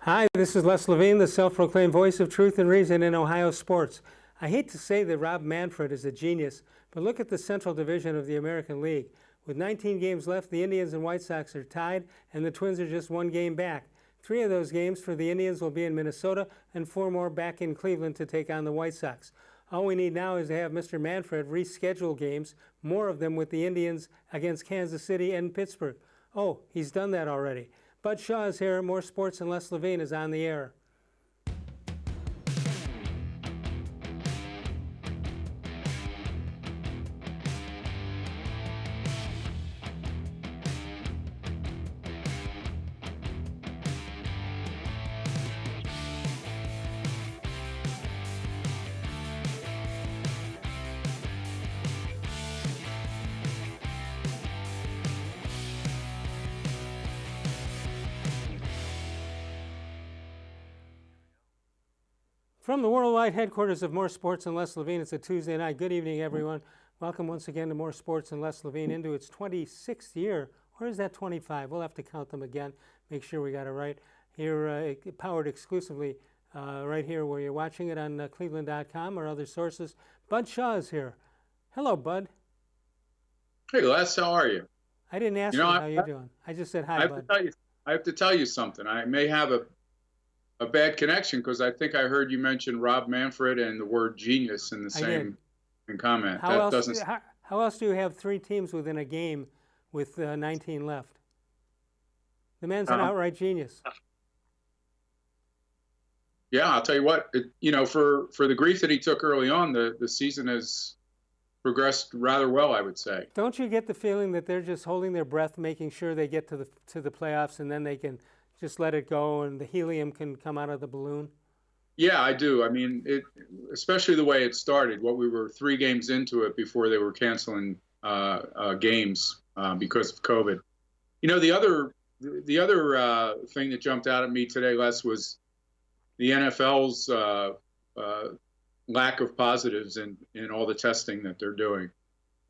Hi, this is Les Levine, the self-proclaimed voice of truth and reason in Ohio sports. I hate to say that Rob Manfred is a genius, but look at the Central Division of the American League. With 19 games left, the Indians and White Sox are tied, and the Twins are just one game back. 3 of those games for the Indians will be in Minnesota, and 4 more back in Cleveland to take on the White Sox. All we need now is to have Mr. Manfred reschedule games, more of them with the Indians against Kansas City and Pittsburgh. Oh, he's done that already. Bud Shaw is here. More Sports and Les Levine is on the air. From the worldwide headquarters of More Sports and Les Levine, it's a Tuesday night. Good evening, everyone. Welcome once again to More Sports and Les Levine into its 26th year. Or is that 25? We'll have to count them again, make sure we got it right. Here, powered exclusively right here where you're watching it on cleveland.com or other sources. Bud Shaw is here. Hello, Bud. Hey, Les, how are you? I didn't ask you how you're doing. I just said hi, Bud. I have to tell you something. I may have a bad connection because I think I heard you mention Rob Manfred and the word genius in the same comment. How else do you have 3 teams within a game with 19 left? The man's an outright genius. Yeah, I'll tell you what. For the grief that he took early on, the season has progressed rather well, I would say. Don't you get the feeling that they're just holding their breath, making sure they get to the playoffs, and then they can just let it go and the helium can come out of the balloon? Yeah, I do. I mean, especially the way it started. We were 3 games into it before they were canceling games because of COVID. You know, the other thing that jumped out at me today, Les, was the NFL's lack of positives in all the testing that they're doing.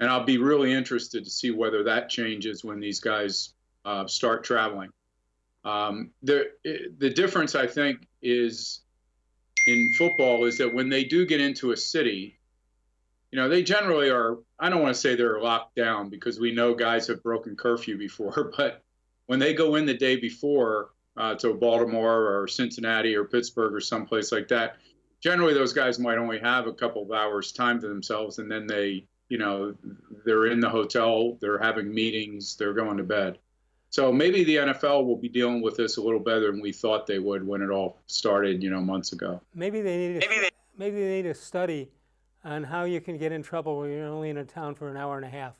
And I'll be really interested to see whether that changes when these guys start traveling. The difference, I think, is in football is that when they do get into a city, they generally are, I don't want to say they're locked down because we know guys have broken curfew before, but when they go in the day before to Baltimore or Cincinnati or Pittsburgh or someplace like that, generally those guys might only have a couple of hours time to themselves, and then they're in the hotel, they're having meetings, they're going to bed. So maybe the NFL will be dealing with this a little better than we thought they would when it all started, months ago. Maybe they need a study on how you can get in trouble when you're only in a town for an hour and a half.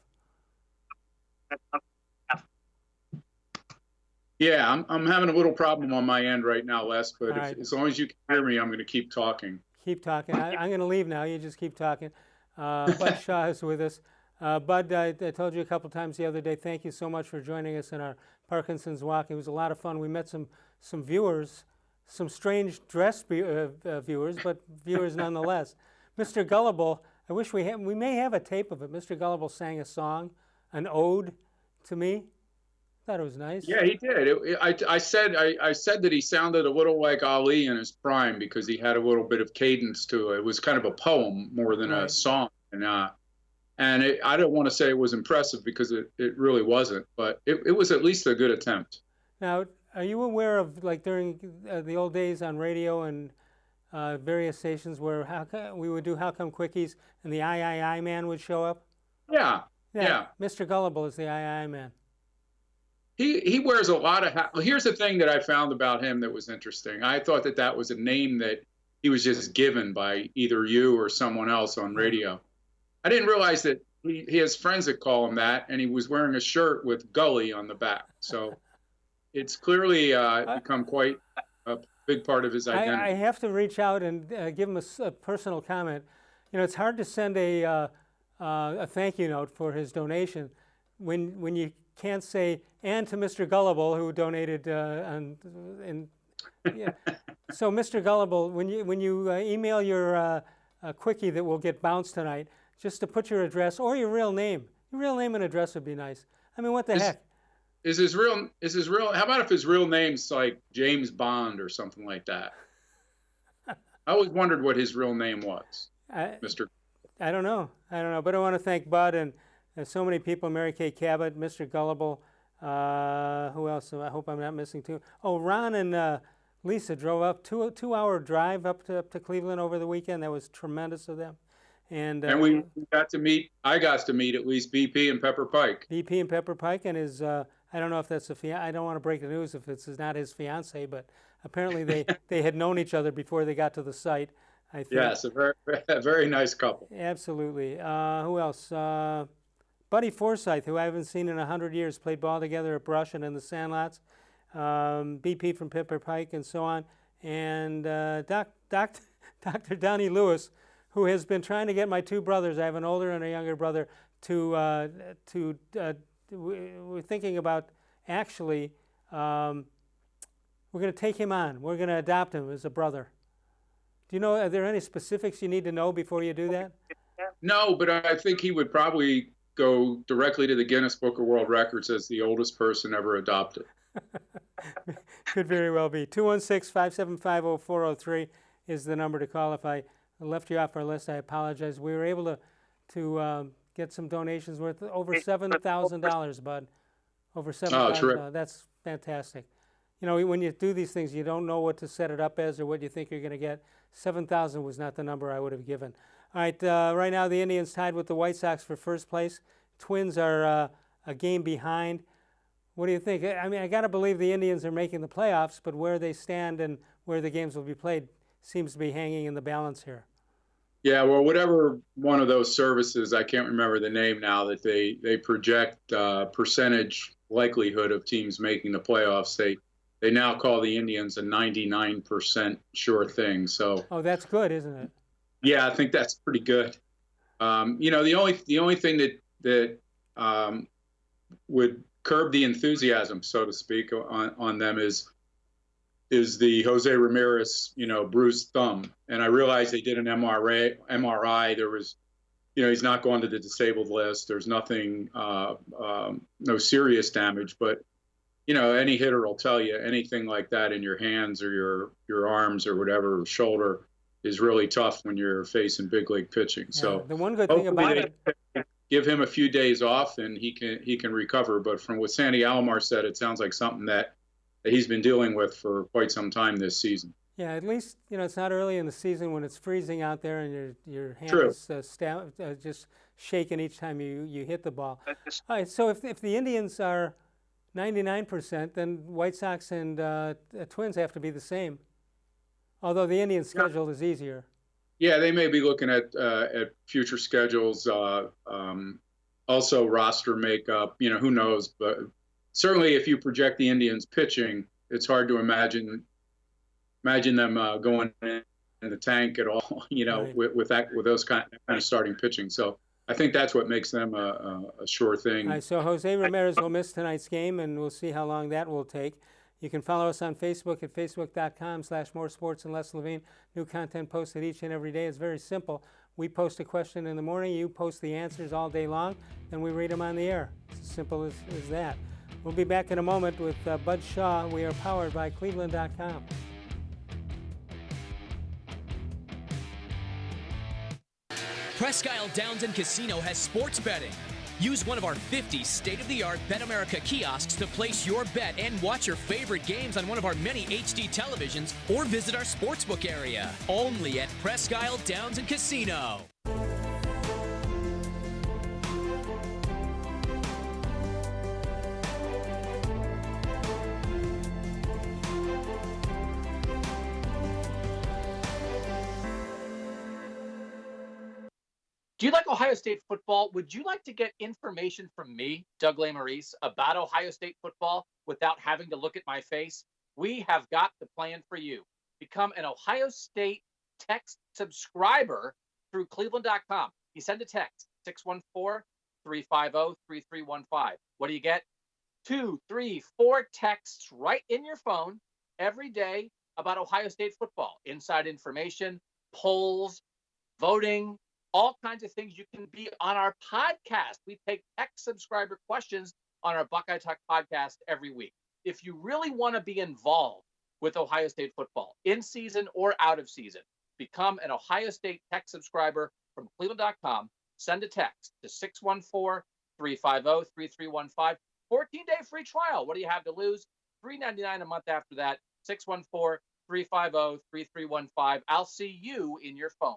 Yeah, I'm having a little problem on my end right now, Les, but as long as you can hear me, I'm going to keep talking. Keep talking. I'm going to leave now. You just keep talking. Bud Shaw is with us. Bud, I told you a couple times the other day, thank you so much for joining us in our Parkinson's walk. It was a lot of fun. We met some viewers, some strange dressed viewers, but viewers nonetheless. Mr. Gullible, I wish we may have a tape of it. Mr. Gullible sang a song, an ode to me. Thought it was nice. Yeah, he did. I said that he sounded a little like Ali in his prime because he had a little bit of cadence to it. It was kind of a poem more than a song. And I don't want to say it was impressive because it really wasn't, but it was at least a good attempt. Now, are you aware of, like, during the old days on radio and various stations where we would do How Come Quickies and the I man would show up? Yeah. Mr. Gullible is the I man. He wears a lot of hats. Well, here's the thing that I found about him that was interesting. I thought that was a name that he was just given by either you or someone else on radio. I didn't realize that he has friends that call him that, and he was wearing a shirt with Gully on the back. So it's clearly become quite a big part of his identity. I have to reach out and give him a personal comment. It's hard to send a thank you note for his donation when you can't say, and to Mr. Gullible, who donated. So, Mr. Gullible, when you email your quickie that will get bounced tonight, just to put your address or your real name. Your real name and address would be nice. I mean, what the heck? How about if his real name's like James Bond or something like that? I always wondered what his real name was, I, Mr. I don't know. But I want to thank Bud and so many people, Mary Kay Cabot, Mr. Gullible. Who else? I hope I'm not missing two. Oh, Ron and Lisa drove up 2 hour drive up to Cleveland over the weekend. That was tremendous of them. And And we got to meet. I got to meet at least BP and Pepper Pike. BP and Pepper Pike and his. I don't know if that's I don't want to break the news if it's not his fiance, but apparently they had known each other before they got to the site. I think. Yes, a very nice couple. Absolutely. Who else? Buddy Forsythe, who I haven't seen in 100 years, played ball together at Brush and in the Sandlots. BP from Pepper Pike and so on. And Dr. Donnie Lewis, who has been trying to get my two brothers, I have an older and a younger brother, we're thinking about actually, we're going to take him on. We're going to adopt him as a brother. Do you know, are there any specifics you need to know before you do that? No, but I think he would probably go directly to the Guinness Book of World Records as the oldest person ever adopted. Could very well be. 216-575-0403 is the number to call. If I left you off our list, I apologize. We were able to get some donations worth over $7,000, Bud. Over $7,000. Oh, That's fantastic. You know, when you do these things, you don't know what to set it up as or what you think you're going to get. 7,000 was not the number I would have given. All right, right now the Indians tied with the White Sox for first place. Twins are a game behind. What do you think? I mean, I got to believe the Indians are making the playoffs, but where they stand and where the games will be played seems to be hanging in the balance here. Yeah, well, whatever one of those services, I can't remember the name now, that they project percentage likelihood of teams making the playoffs. They now call the Indians a 99% sure thing. So. Oh, that's good, isn't it? Yeah, I think that's pretty good. You know, the only thing that would curb the enthusiasm, so to speak, on them is the Jose Ramirez, bruised thumb. And I realize they did an MRI. There was, he's not going to the disabled list. There's nothing, no serious damage, but any hitter will tell you anything like that in your hands or your arms or whatever, shoulder, is really tough when you're facing big league pitching. Yeah, so the one good thing about it, give him a few days off and he can recover. But from what Sandy Alomar said, it sounds like something that he's been dealing with for quite some time this season. Yeah, at least it's not early in the season when it's freezing out there and your hand is just shaking each time you hit the ball. All right, so if the Indians are 99%, then White Sox and Twins have to be the same. Although the Indian schedule is easier. Yeah, they may be looking at future schedules, also roster makeup. Who knows? But certainly, if you project the Indians pitching, it's hard to imagine them going in the tank at all. Right. with those kind of starting pitching. So I think that's what makes them a sure thing. All right, so Jose Ramirez will miss tonight's game, and we'll see how long that will take. You can follow us on Facebook at facebook.com/moresports and Les Levine. New content posted each and every day. It's very simple. We post a question in the morning. You post the answers all day long, and we read them on the air. It's as simple as that. We'll be back in a moment with Bud Shaw. We are powered by cleveland.com. Presque Isle Downs and Casino has sports betting. Use one of our 50 state-of-the-art Bet America kiosks to place your bet and watch your favorite games on one of our many HD televisions or visit our sportsbook area. Only at Presque Isle Downs and Casino. Do you like Ohio State football? Would you like to get information from me, Doug Lesmerises, about Ohio State football without having to look at my face? We have got the plan for you. Become an Ohio State text subscriber through cleveland.com. You send a text, 614-350-3315. What do you get? 2, 3, 4 texts right in your phone every day about Ohio State football. Inside information, polls, voting, all kinds of things. You can be on our podcast. We take text subscriber questions on our Buckeye Talk podcast every week. If you really want to be involved with Ohio State football, in season or out of season, become an Ohio State tech subscriber from cleveland.com. Send a text to 614-350-3315. 14-day free trial. What do you have to lose? $3.99 a month after that. 614-350-3315. I'll see you in your phone.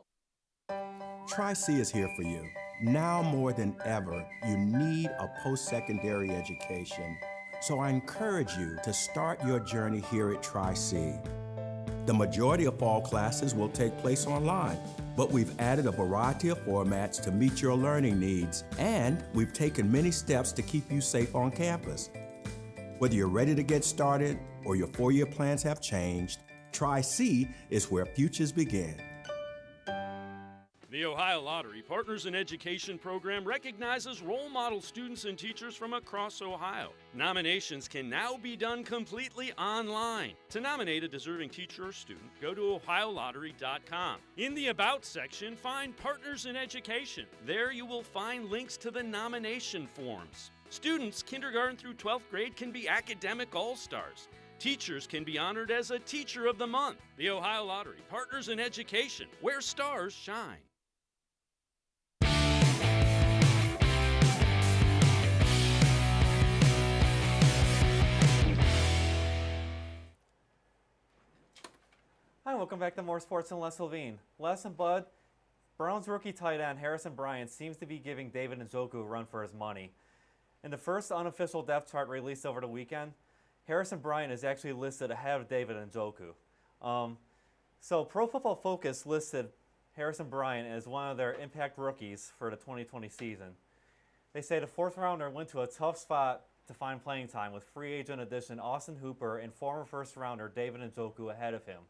Tri-C is here for you. Now more than ever, you need a post-secondary education. So I encourage you to start your journey here at Tri-C. The majority of fall classes will take place online, but we've added a variety of formats to meet your learning needs, and we've taken many steps to keep you safe on campus. Whether you're ready to get started or your four-year plans have changed, Tri-C is where futures begin. The Ohio Lottery Partners in Education program recognizes role model students and teachers from across Ohio. Nominations can now be done completely online. To nominate a deserving teacher or student, go to ohiolottery.com. In the About section, find Partners in Education. There you will find links to the nomination forms. Students kindergarten through 12th grade can be academic all-stars. Teachers can be honored as a Teacher of the Month. The Ohio Lottery Partners in Education, where stars shine. Hi, welcome back to More Sports and Less Levine. Les and Bud, Browns rookie tight end Harrison Bryant seems to be giving David Njoku a run for his money. In the first unofficial depth chart released over the weekend, Harrison Bryant is actually listed ahead of David Njoku. So Pro Football Focus listed Harrison Bryant as one of their impact rookies for the 2020 season. They say the fourth rounder went to a tough spot to find playing time with free agent addition Austin Hooper and former first rounder David Njoku ahead of him.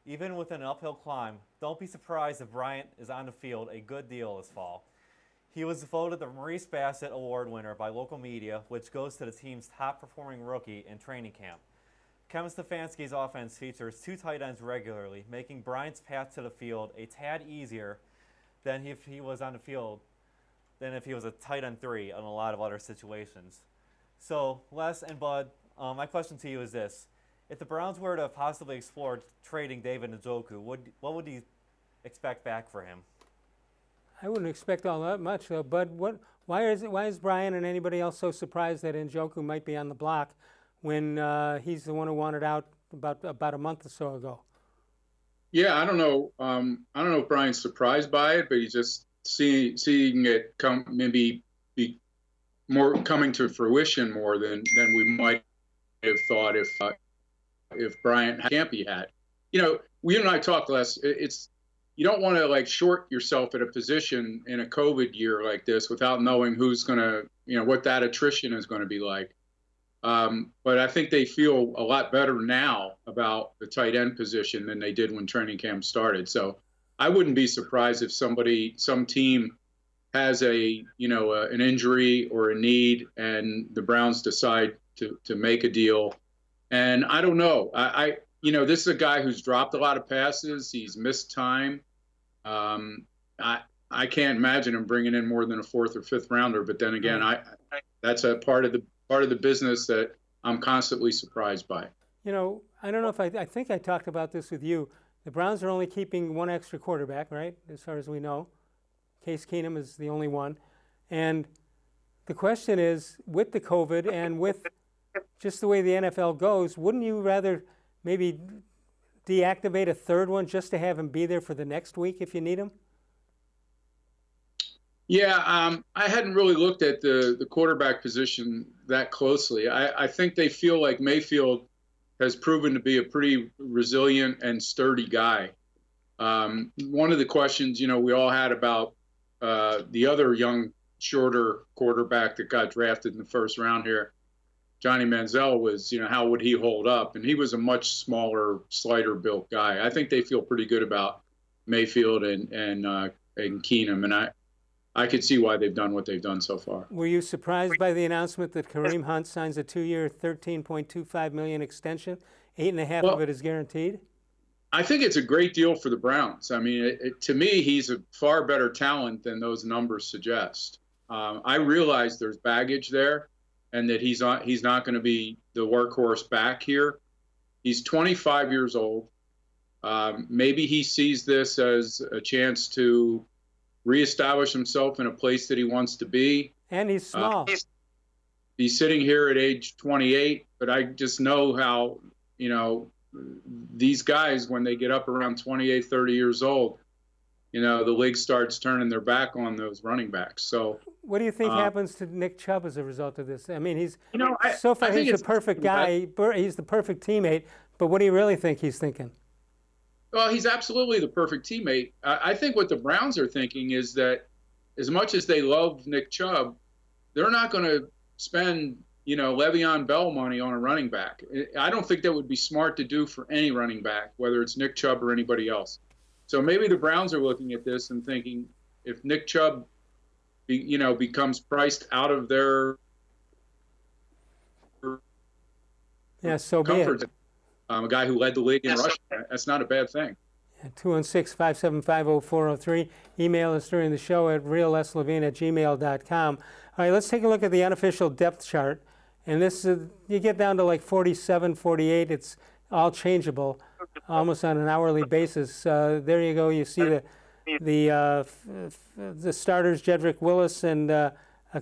Even with an uphill climb, don't be surprised if Bryant is on the field a good deal this fall. He was voted the Maurice Bassett Award winner by local media, which goes to the team's top-performing rookie in training camp. Kevin Stefanski's offense features two tight ends regularly, making Bryant's path to the field a tad easier than if he was on the field, than if he was a tight end 3 in a lot of other situations. So, Les and Bud, my question to you is this. If the Browns were to possibly explore trading David Njoku, what would you expect back for him? I wouldn't expect all that much, though. But why is Brian and anybody else so surprised that Njoku might be on the block when he's the one who wanted out about a month or so ago? Yeah, I don't know. I don't know if Brian's surprised by it, but he's just seeing it come, maybe be more coming to fruition more than we might have thought if Bryant can't be had. You know, you and I talked less. It's you don't want to like short yourself at a position in a COVID year like this without knowing who's going to, what that attrition is going to be like. But I think they feel a lot better now about the tight end position than they did when training camp started. So I wouldn't be surprised if some team has an injury or a need and the Browns decide to make a deal. And I don't know. This is a guy who's dropped a lot of passes. He's missed time. I can't imagine him bringing in more than a fourth or fifth rounder. But then again, that's a part of the business that I'm constantly surprised by. I don't know if I think I talked about this with you. The Browns are only keeping one extra quarterback, right? As far as we know, Case Keenum is the only one. And the question is, with the COVID and with just the way the NFL goes, wouldn't you rather maybe deactivate a third one just to have him be there for the next week if you need him? Yeah, I hadn't really looked at the quarterback position that closely. I think they feel like Mayfield has proven to be a pretty resilient and sturdy guy. One of the questions, we all had about the other young, shorter quarterback that got drafted in the first round here, Johnny Manziel, was, how would he hold up? And he was a much smaller, slighter built guy. I think they feel pretty good about Mayfield and Keenum, and I could see why they've done what they've done so far. Were you surprised by the announcement that Kareem Hunt signs a 2-year, $13.25 million extension? 8.5 of it is guaranteed? I think it's a great deal for the Browns. I mean, to me, he's a far better talent than those numbers suggest. I realize there's baggage there, and that he's not going to be the workhorse back here. He's 25 years old. Maybe he sees this as a chance to reestablish himself in a place that he wants to be. And he's small. He's sitting here at age 28, but I just know how, these guys, when they get up around 28, 30 years old, the league starts turning their back on those running backs. So what do you think happens to Nick Chubb as a result of this? I mean, he's I he's the perfect guy. He's the perfect teammate. But what do you really think he's thinking? Well, he's absolutely the perfect teammate. I think what the Browns are thinking is that as much as they love Nick Chubb, they're not going to spend, Le'Veon Bell money on a running back. I don't think that would be smart to do for any running back, whether it's Nick Chubb or anybody else. So maybe the Browns are looking at this and thinking, if Nick Chubb, becomes priced out of their so comfort, be it. A guy who led the league in rushing, that's not a bad thing. 216-575-0403. Email us during the show at reallslevine@gmail.com. All right, let's take a look at the unofficial depth chart. And this is, you get down to like 47, 48. It's all changeable, almost on an hourly basis. There you go. You see the starters, Jedrick Willis and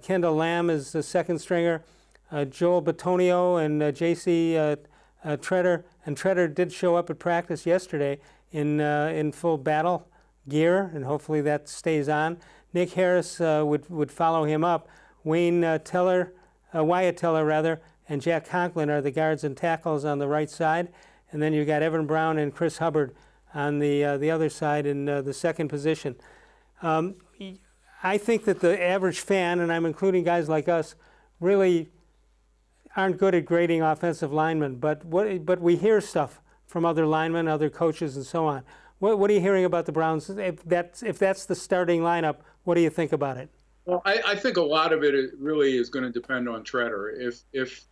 Kendall Lamb is the second stringer, Joel Bitonio and J.C. Treader. And Treader did show up at practice yesterday in full battle gear, and hopefully that stays on. Nick Harris would follow him up. Wyatt Teller, and Jack Conklin are the guards and tackles on the right side. And then you've got Evan Brown and Chris Hubbard on the other side in the second position. I think that the average fan, and I'm including guys like us, really aren't good at grading offensive linemen, but we hear stuff from other linemen, other coaches, and so on. What are you hearing about the Browns? If that's the starting lineup, what do you think about it? Well, I think a lot of it really is going to depend on Treader. If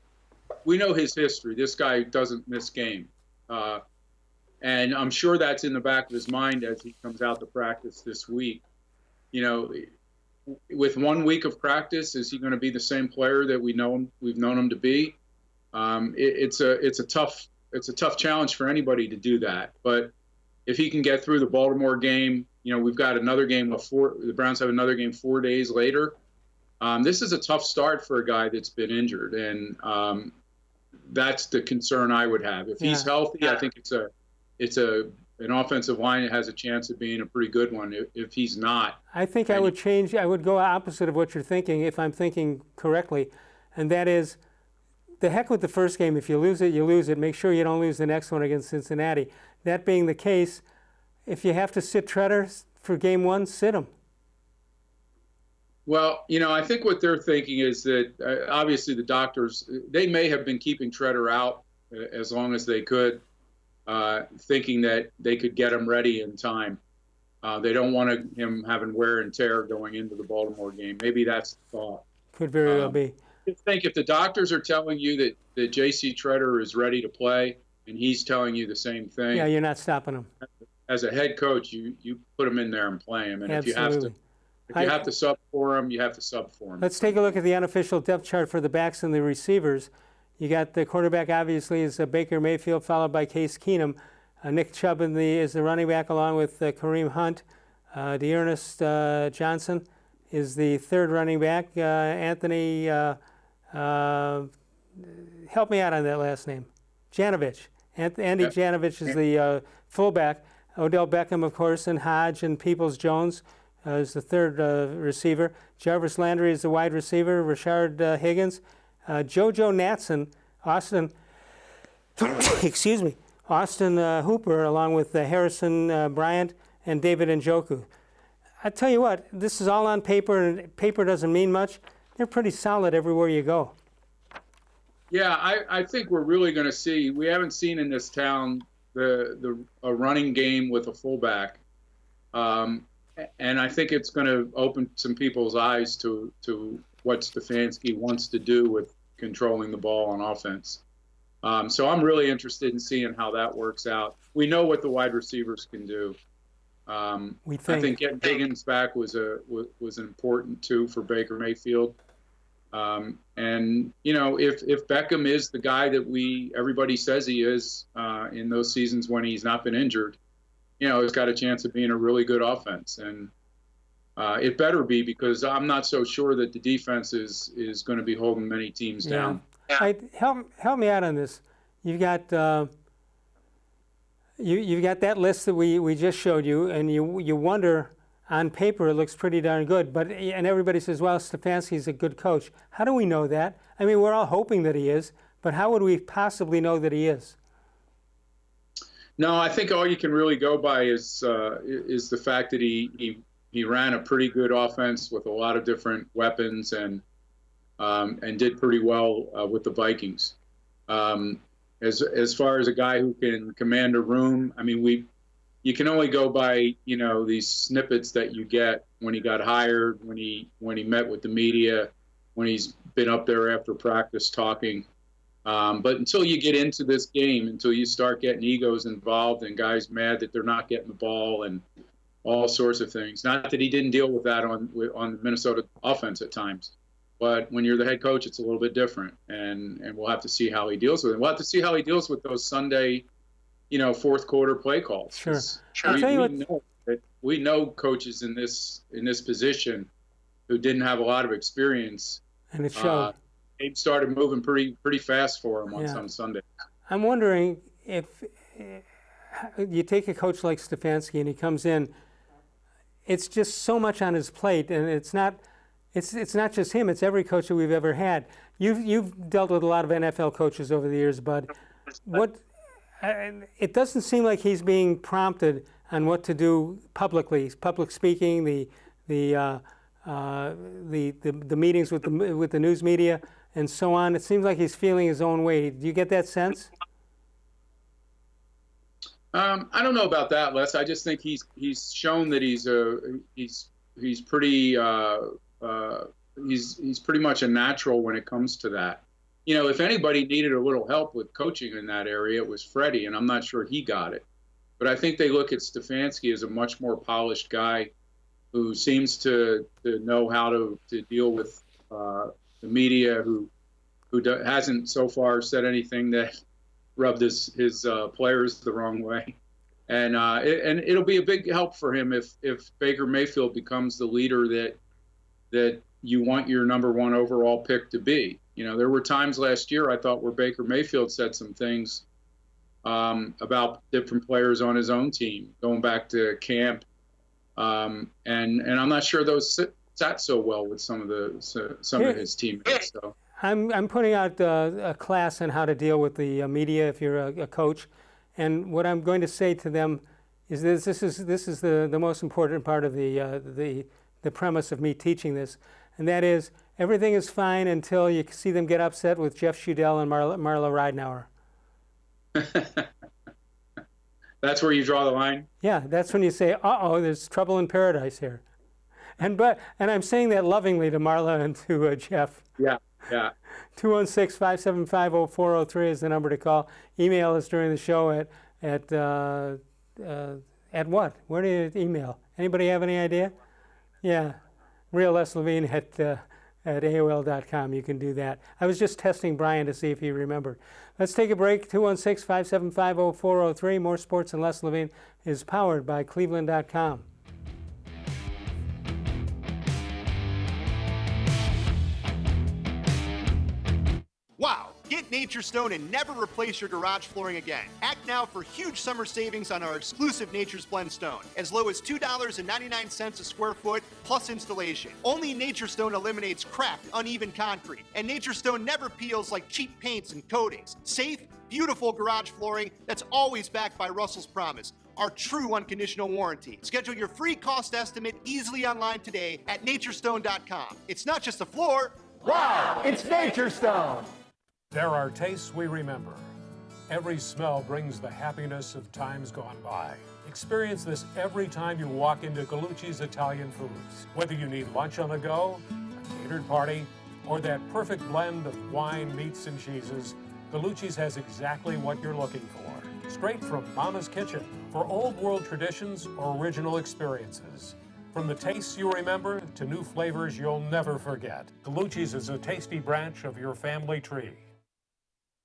we know his history, this guy doesn't miss game, and I'm sure that's in the back of his mind as he comes out to practice this week. With 1 week of practice, is he going to be the same player that we've known him to be? It's a tough challenge for anybody to do that. But if he can get through the Baltimore game, we've got another game the Browns have another game 4 days later. This is a tough start for a guy that's been injured, and that's the concern I would have. If he's healthy, I think it's an offensive line that has a chance of being a pretty good one. If he's not, I think I would change. I would go opposite of what you're thinking, if I'm thinking correctly, and that is, the heck with the first game. If you lose it, you lose it. Make sure you don't lose the next one against Cincinnati. That being the case, if you have to sit Treader for game one, sit him. Well, I think what they're thinking is that obviously the doctors, they may have been keeping Treader out as long as they could, thinking that they could get him ready in time. They don't want him having wear and tear going into the Baltimore game. Maybe that's the thought. Could very well be. I think if the doctors are telling you that J.C. Treader is ready to play, and he's telling you the same thing, yeah, you're not stopping him. As a head coach, you put him in there and play him. And Absolutely. if you have to sub for him, you have to sub for him. Let's take a look at the unofficial depth chart for the backs and the receivers. You got the quarterback, obviously, is Baker Mayfield, followed by Case Keenum. Nick Chubb is the running back, along with Kareem Hunt. Dearness Johnson is the third running back. Anthony, help me out on that last name. Janovich. Andy Janovich is the fullback. Odell Beckham, of course, and Hodge and Peoples-Jones is the third receiver. Jarvis Landry is the wide receiver. Rashard Higgins. JoJo Natson, Austin Hooper, along with Harrison Bryant and David Njoku. I tell you what, this is all on paper, and paper doesn't mean much. They're pretty solid everywhere you go. Yeah, I think we're really going to see. We haven't seen in this town a running game with a fullback, and I think it's going to open some people's eyes to what Stefanski wants to do with controlling the ball on offense. So I'm really interested in seeing how that works out. We know what the wide receivers can do. I think getting Higgins back was important too for Baker Mayfield. And if Beckham is the guy that everybody says he is in those seasons when he's not been injured, he's got a chance of being a really good offense. And it better be, because I'm not so sure that the defense is going to be holding many teams down. Help me out on this. You've got you've got that list that we just showed you, and you wonder, on paper it looks pretty darn good, and everybody says, well, Stefanski's a good coach. How do we know that? I mean, we're all hoping that he is, but how would we possibly know that he is? No, I think all you can really go by is the fact that he ran a pretty good offense with a lot of different weapons and did pretty well with the Vikings. As far as a guy who can command a room, I mean, you can only go by these snippets that you get when he got hired, when he met with the media, when he's been up there after practice talking. But until you get into this game, until you start getting egos involved and guys mad that they're not getting the ball and all sorts of things. Not that he didn't deal with that on the Minnesota offense at times, but when you're the head coach, it's a little bit different, and we'll have to see how he deals with it. We'll have to see how he deals with those Sunday, fourth quarter play calls. Sure. We know coaches in this position who didn't have a lot of experience, and it showed. It started moving pretty fast for him on some Sunday. I'm wondering if you take a coach like Stefanski and he comes in, it's just so much on his plate, and it's not just him, it's every coach that we've ever had. You've dealt with a lot of NFL coaches over the years, Bud. It doesn't seem like he's being prompted on what to do publicly, public speaking, the meetings with the news media and so on. It seems like he's feeling his own way. Do you get that sense? I don't know about that, Les. I just think he's shown that he's pretty he's pretty much a natural when it comes to that. If anybody needed a little help with coaching in that area, it was Freddie, and I'm not sure he got it. But I think they look at Stefanski as a much more polished guy who seems to know how to deal with the media, who hasn't so far said anything that rubbed his players the wrong way. And it'll be a big help for him if Baker Mayfield becomes the leader that you want your number one overall pick to be. There were times last year, I thought, where Baker Mayfield said some things about different players on his own team, going back to camp. And I'm not sure those sat so well with some of his teammates. So I'm putting out a class on how to deal with the media if you're a coach, and what I'm going to say to them is this is the most important part of the premise of me teaching this, and that is everything is fine until you see them get upset with Jeff Schudel and Marla Ridenour. That's where you draw the line? Yeah, that's when you say, uh-oh, there's trouble in paradise here. And I'm saying that lovingly to Marla and to Jeff. Yeah. 216-575-0403 is the number to call. Email us during the show at what? Where do you email? Anybody have any idea? Yeah, Levine at AOL.com. You can do that. I was just testing Brian to see if he remembered. Let's take a break. 216-575-0403. More Sports and Les Levine is powered by cleveland.com. Wow! Get Nature's Stone and never replace your garage flooring again. Act now for huge summer savings on our exclusive Nature's Blend Stone, as low as $2.99 a square foot plus installation. Only Nature's Stone eliminates cracked, uneven concrete, and Nature's Stone never peels like cheap paints and coatings. Safe, beautiful garage flooring that's always backed by Russell's Promise, our true unconditional warranty. Schedule your free cost estimate easily online today at naturestone.com. It's not just a floor. Wow, it's Nature's Stone. There are tastes we remember. Every smell brings the happiness of times gone by. Experience this every time you walk into Gallucci's Italian Foods. Whether you need lunch on the go, a catered party, or that perfect blend of wine, meats, and cheeses, Gallucci's has exactly what you're looking for. Straight from Mama's Kitchen for old world traditions or original experiences. From the tastes you remember to new flavors you'll never forget. Gallucci's is a tasty branch of your family tree.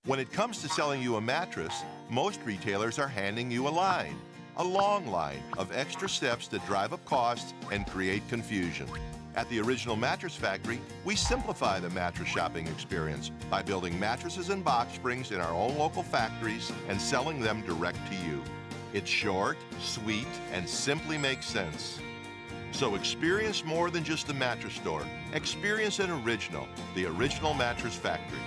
When it comes to selling you a mattress, most retailers are handing you a long line of extra steps that drive up costs and create confusion. At the Original Mattress Factory, we simplify the mattress shopping experience by building mattresses and box springs in our own local factories and selling them direct to you. It's short, sweet, and simply makes sense. So experience more than just the mattress store. Experience an original, the Original Mattress Factory.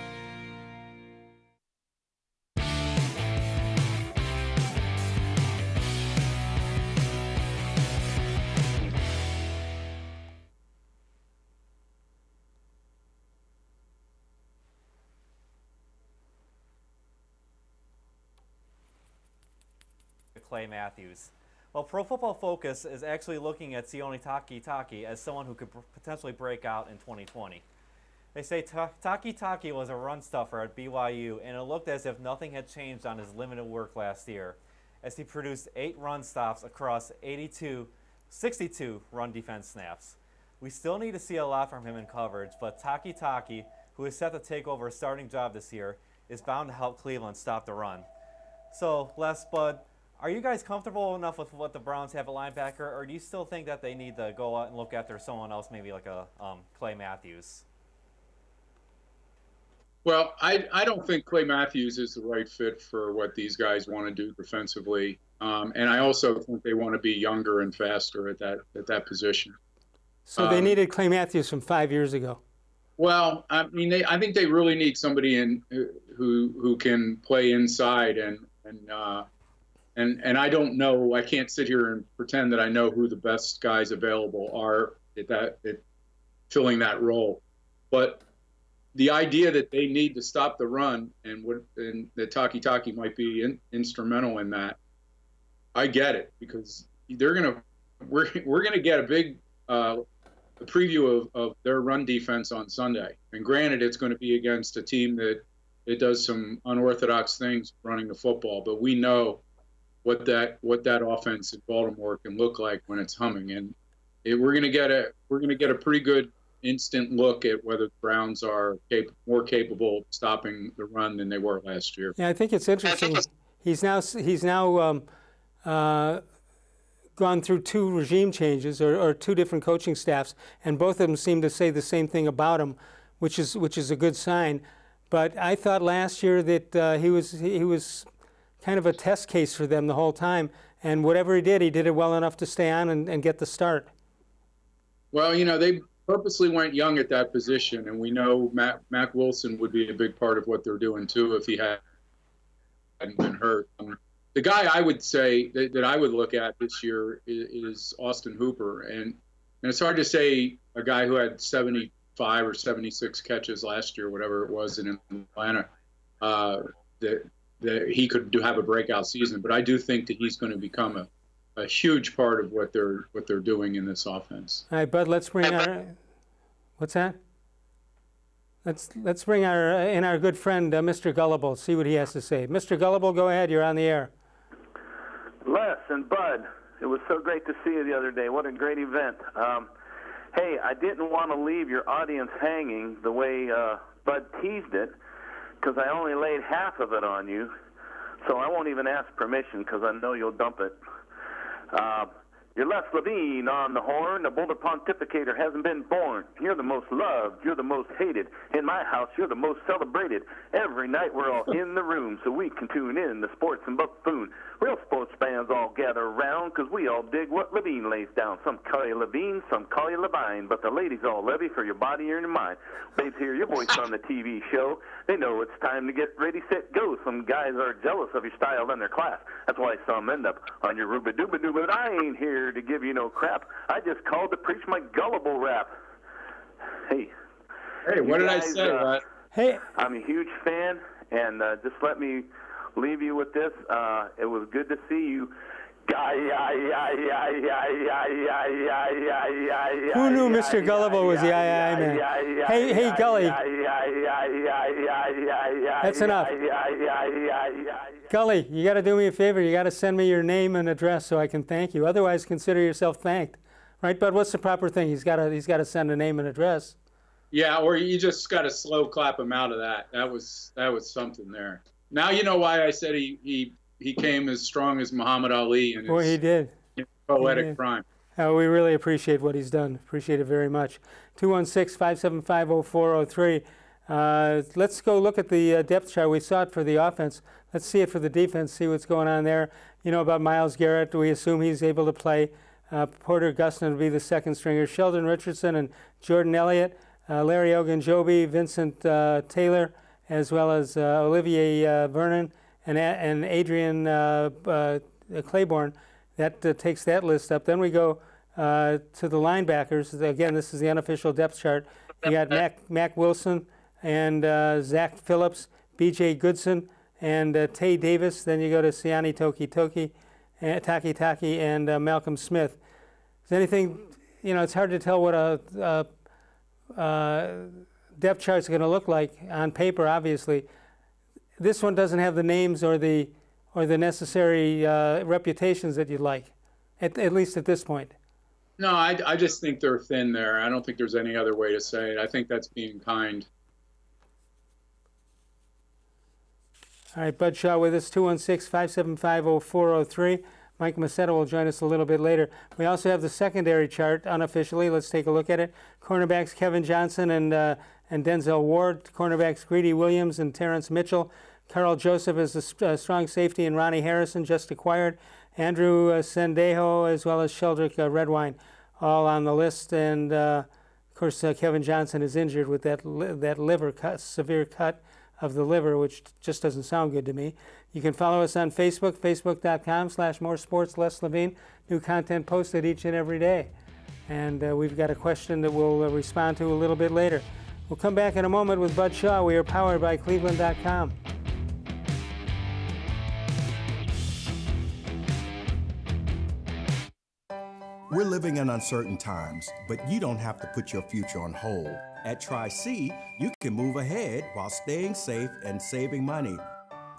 Clay Matthews. Well, Pro Football Focus is actually looking at Sione Takitaki as someone who could potentially break out in 2020. They say Takitaki was a run stuffer at BYU, and it looked as if nothing had changed on his limited work last year, as he produced 8 run stops across 62 run defense snaps. We still need to see a lot from him in coverage, but Takitaki, who is set to take over a starting job this year, is bound to help Cleveland stop the run. So, Les, Bud, are you guys comfortable enough with what the Browns have at linebacker, or do you still think that they need to go out and look after someone else, maybe like a Clay Matthews? Well, I don't think Clay Matthews is the right fit for what these guys want to do defensively, and I also think they want to be younger and faster at that position. So they needed Clay Matthews from 5 years ago. Well, I mean, I think they really need somebody who can play inside and I don't know. I can't sit here and pretend that I know who the best guys available are at filling that role. But the idea that they need to stop the run and that Takitaki might be instrumental in that, I get it, because we're gonna get a big preview of their run defense on Sunday. And granted, it's going to be against a team that it does some unorthodox things running the football, but we know what that offense in Baltimore can look like when it's humming, and we're going to get a pretty good instant look at whether the Browns are more capable of stopping the run than they were last year. Yeah, I think it's interesting. He's now gone through 2 regime changes or 2 different coaching staffs, and both of them seem to say the same thing about him, which is a good sign. But I thought last year that he was kind of a test case for them the whole time, and whatever he did it well enough to stay on and get the start. Well, they purposely went young at that position, and we know Mac Wilson would be a big part of what they're doing too if he hadn't been hurt. The guy I would say that I would look at this year is Austin Hooper, and it's hard to say a guy who had 75 or 76 catches last year, whatever it was in Atlanta, that he could have a breakout season, but I do think that he's going to become a huge part of what they're doing in this offense. All right, Bud, let's bring what's that? Let's bring our good friend Mr. Gullible, see what he has to say. Mr. Gullible, go ahead. You're on the air. Les and Bud, it was so great to see you the other day. What a great event. Hey, I didn't want to leave your audience hanging the way Bud teased it, because I only laid half of it on you, so I won't even ask permission because I know you'll dump it. You're Les Levine on the horn. The Boulder Pontificator hasn't been born. You're the most loved. You're the most hated. In my house, you're the most celebrated. Every night we're all in the room so we can tune in to sports and buffoon. Real sports fans all gather around because we all dig what Levine lays down. Some call you Levine, some call you Levine, but the ladies all levy for your body and your mind. Babes, hear your voice on the TV show. They know it's time to get ready, set, go. Some guys are jealous of your style and their class. That's why some end up on your rooba-dooba-doo, but I ain't here to give you no crap. I just called to preach my gullible rap. Hey, what did I say, Rod? Hey, I'm a huge fan, and just let me leave you with this. It was good to see you. Who knew Mr. Gullible was the I man? Hey, Gully. That's enough. Gully, you got to do me a favor. You got to send me your name and address so I can thank you. Otherwise, consider yourself thanked. right? But what's the proper thing? He's got to send a name and address. Yeah, or you just got to slow clap him out of that. That was something there. Now you know why I said he came as strong as Muhammad Ali in his Boy, he did. Poetic prime. We really appreciate what he's done. Appreciate it very much. 216-575-0403. Let's go look at the depth chart. We saw it for the offense. Let's see it for the defense, see what's going on there. You know about Myles Garrett. We assume he's able to play. Porter Gustin will be the second stringer. Sheldon Richardson and Jordan Elliott. Larry Ogunjobi, Vincent Taylor, as well as Olivier Vernon and Adrian Claiborne. That takes that list up. Then we go to the linebackers. Again, this is the unofficial depth chart. You got Mac Wilson and Zach Phillips, B.J. Goodson, and Tay Davis. Then you go to Siani Taki, and Malcolm Smith. Is anything, it's hard to tell what a depth charts are going to look like on paper, obviously. This one doesn't have the names or the necessary reputations that you'd like, at least at this point. No, I just think they're thin there. I don't think there's any other way to say it. I think that's being kind. All right, Bud Shaw with us, 216-575-0403. Mike Massetta will join us a little bit later. We also have the secondary chart unofficially. Let's take a look at it. Cornerbacks Kevin Johnson and Denzel Ward. Cornerbacks Greedy Williams and Terrence Mitchell. Carl Joseph is a strong safety, and Ronnie Harrison just acquired. Andrew Sendejo, as well as Sheldrick Redwine, all on the list. And of course, Kevin Johnson is injured with that liver cut, severe cut of the liver, which just doesn't sound good to me. You can follow us on Facebook, facebook.com/moresports, Levine. New content posted each and every day. And we've got a question that we'll respond to a little bit later. We'll come back in a moment with Bud Shaw. We are powered by cleveland.com. We're living in uncertain times, but you don't have to put your future on hold. At Tri-C, you can move ahead while staying safe and saving money.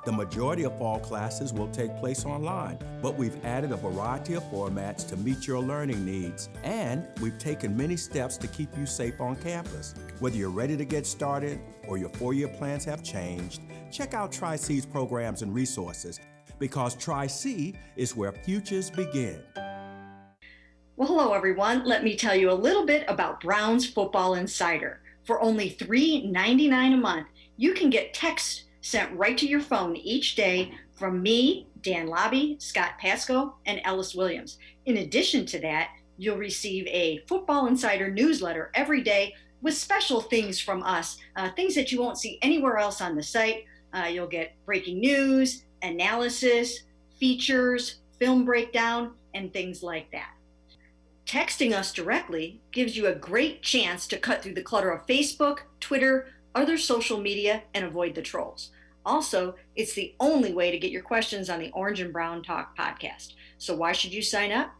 The majority of fall classes will take place online, but we've added a variety of formats to meet your learning needs, and we've taken many steps to keep you safe on campus. Whether you're ready to get started or your four-year plans have changed, check out Tri-C's programs and resources, because Tri-C is where futures begin. Well, hello, everyone. Let me tell you a little bit about Brown's Football Insider. For only $3.99 a month, you can get text sent right to your phone each day from me, Dan Lobby, Scott Pasco, and Ellis Williams. In addition to that, you'll receive a Football Insider newsletter every day with special things from us, things that you won't see anywhere else on the site. You'll get breaking news, analysis, features, film breakdown, and things like that. Texting us directly gives you a great chance to cut through the clutter of Facebook, Twitter, other social media, and avoid the trolls. Also, it's the only way to get your questions on the Orange and Brown Talk podcast. So why should you sign up?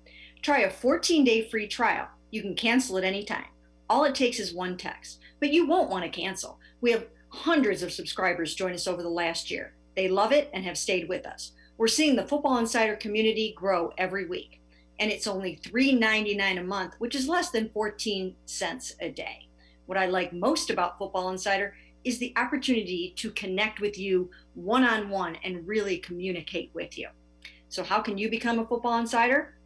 Try a 14-day free trial. You can cancel at any time. All it takes is one text, but you won't want to cancel. We have hundreds of subscribers join us over the last year. They love it and have stayed with us. We're seeing the Football Insider community grow every week. And it's only $3.99 a month, which is less than 14 cents a day. What I like most about Football Insider is the opportunity to connect with you one-on-one and really communicate with you. So how can you become a Football Insider?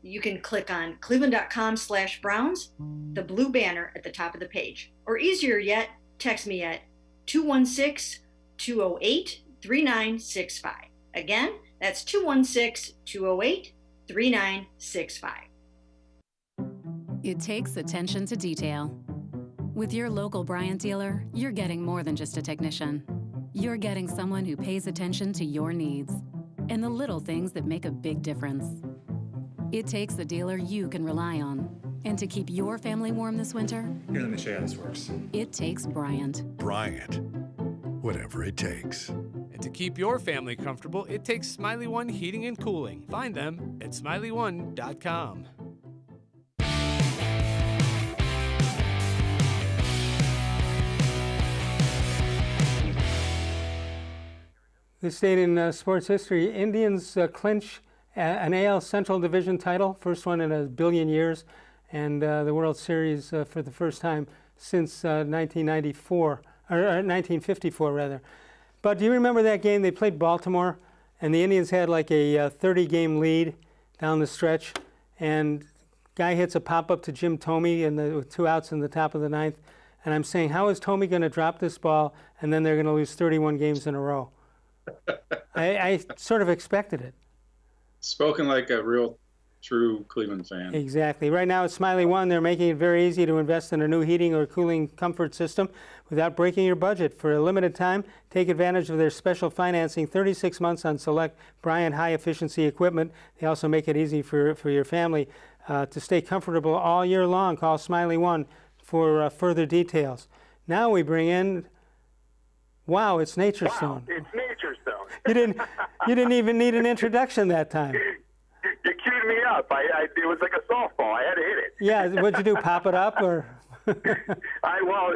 You can click on cleveland.com/Browns, the blue banner at the top of the page. Or easier yet, text me at 216-208-3965. Again, that's 216-208-3965. It takes attention to detail. With your local Bryant dealer, you're getting more than just a technician. You're getting someone who pays attention to your needs and the little things that make a big difference. It takes a dealer you can rely on. And to keep your family warm this winter, here, let me show you how this works. It takes Bryant. Bryant. Whatever it takes. And to keep your family comfortable, it takes Smiley One Heating and Cooling. Find them at smiley1.com. This date in sports history, Indians clinch an AL Central Division title, first one in a billion years, and the World Series for the first time since 1994, or 1954 rather. But do you remember that game? They played Baltimore, and the Indians had like a 30-game lead down the stretch, and guy hits a pop-up to Jim Thome with 2 outs in the top of the 9th, and I'm saying, how is Thome going to drop this ball, and then they're going to lose 31 games in a row? I sort of expected it. Spoken like a real, true Cleveland fan. Exactly. Right now at Smiley One, they're making it very easy to invest in a new heating or cooling comfort system without breaking your budget. For a limited time, take advantage of their special financing, 36 months on select Bryant high-efficiency equipment. They also make it easy for your family to stay comfortable all year long. Call Smiley One for further details. Now we bring in, wow, it's Nature Stone. It's Nature Stone. You didn't even need an introduction that time. You queued me up. It was like a softball. I had to hit it. Yeah, what'd you do, pop it up, or? Well,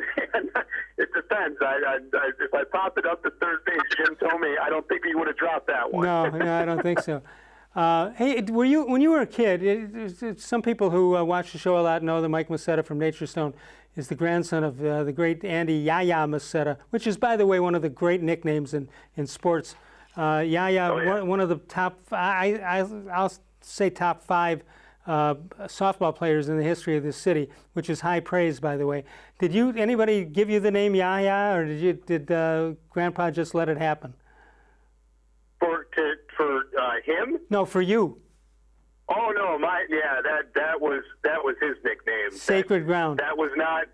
it depends. If I pop it up to third base, Jim told me I don't think he would have dropped that one. No, I don't think so. Hey, when you were a kid, some people who watch the show a lot know that Mike Masetta from Nature Stone is the grandson of the great Andy Yaya Masetta, which is, by the way, one of the great nicknames in sports. Yaya, one of the top, I'll say top 5 softball players in the history of this city, which is high praise, by the way. Did anybody give you the name Yaya, or did Grandpa just let it happen? For him? No, for you. Oh no, that was his nickname. Sacred Ground. That was not